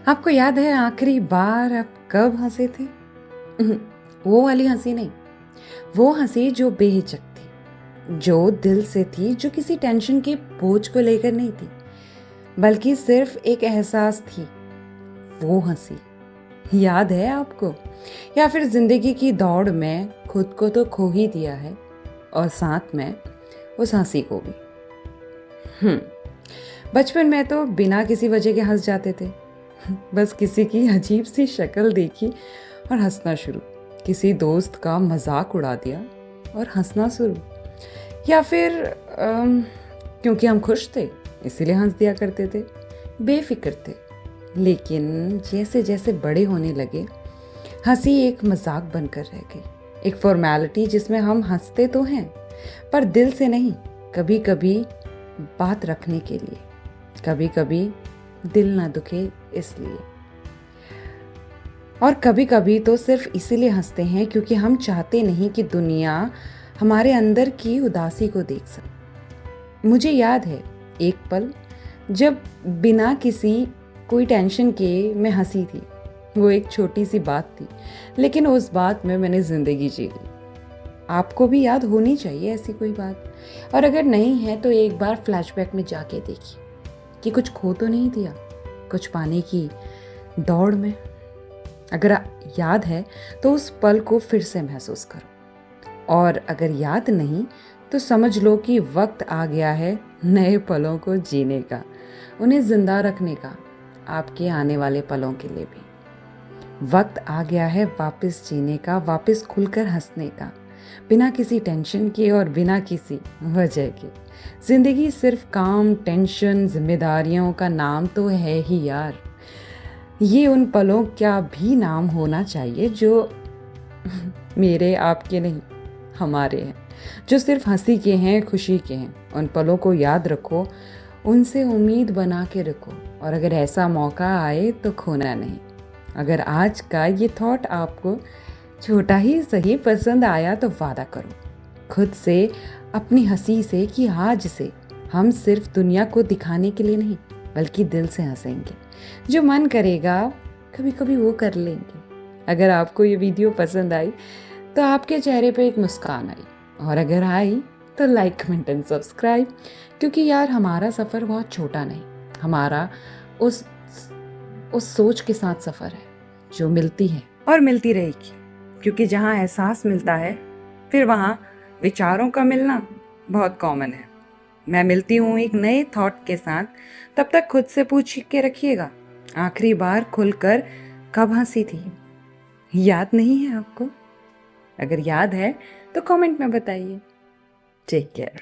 आपको याद है आखिरी बार आप कब हंसे थे? वो वाली हंसी नहीं, वो हंसी जो बेहिचक थी, जो दिल से थी, जो किसी टेंशन के बोझ को लेकर नहीं थी, बल्कि सिर्फ एक एहसास थी। वो हंसी याद है आपको? या फिर जिंदगी की दौड़ में खुद को तो खो ही दिया है और साथ में उस हंसी को भी। बचपन में तो बिना किसी वजह के हंस जाते थे। बस किसी की अजीब सी शक्ल देखी और हंसना शुरू, किसी दोस्त का मजाक उड़ा दिया और हंसना शुरू, या फिर क्योंकि हम खुश थे इसीलिए हंस दिया करते थे, बेफिक्र थे। लेकिन जैसे जैसे बड़े होने लगे, हंसी एक मजाक बनकर रह गई, एक फॉर्मेलिटी जिसमें हम हंसते तो हैं पर दिल से नहीं, कभी कभी बात रखने के लिए, कभी कभी दिल ना दुखे इसलिए, और कभी कभी तो सिर्फ इसीलिए हंसते हैं क्योंकि हम चाहते नहीं कि दुनिया हमारे अंदर की उदासी को देख सके। मुझे याद है एक पल जब बिना किसी कोई टेंशन के मैं हंसी थी। वो एक छोटी सी बात थी, लेकिन उस बात में मैंने जिंदगी जी ली। आपको भी याद होनी चाहिए ऐसी कोई बात, और अगर नहीं है तो एक बार फ्लैशबैक में जाके देखिए कि कुछ खो तो नहीं दिया कुछ पाने की दौड़ में। अगर याद है तो उस पल को फिर से महसूस करो, और अगर याद नहीं तो समझ लो कि वक्त आ गया है नए पलों को जीने का, उन्हें जिंदा रखने का, आपके आने वाले पलों के लिए भी। वक्त आ गया है वापस जीने का, वापस खुलकर हंसने का, बिना किसी टेंशन के और बिना किसी वजह के। जिंदगी सिर्फ काम, टेंशन, जिम्मेदारियों का नाम तो है ही यार। ये उन पलों का भी नाम होना चाहिए जो मेरे, आपके नहीं, हमारे हैं, जो सिर्फ हंसी के हैं, खुशी के हैं। उन पलों को याद रखो, उनसे उम्मीद बना के रखो, और अगर ऐसा मौका आए तो खोना नहीं। अगर आज का ये थॉट आपको छोटा ही सही पसंद आया तो वादा करो खुद से, अपनी हंसी से, कि आज से हम सिर्फ दुनिया को दिखाने के लिए नहीं बल्कि दिल से हंसेंगे। जो मन करेगा कभी कभी वो कर लेंगे। अगर आपको ये वीडियो पसंद आई तो आपके चेहरे पे एक मुस्कान आई, और अगर आई तो लाइक, कमेंट एंड सब्सक्राइब, क्योंकि यार हमारा सफ़र बहुत छोटा नहीं, हमारा उस सोच के साथ सफ़र है जो मिलती है और मिलती रहेगी। क्योंकि जहाँ एहसास मिलता है फिर वहाँ विचारों का मिलना बहुत कॉमन है। मैं मिलती हूँ एक नए थॉट के साथ, तब तक खुद से पूछ के रखिएगा, आखिरी बार खुलकर कब हंसी थी? याद नहीं है आपको? अगर याद है तो कमेंट में बताइए। Take care.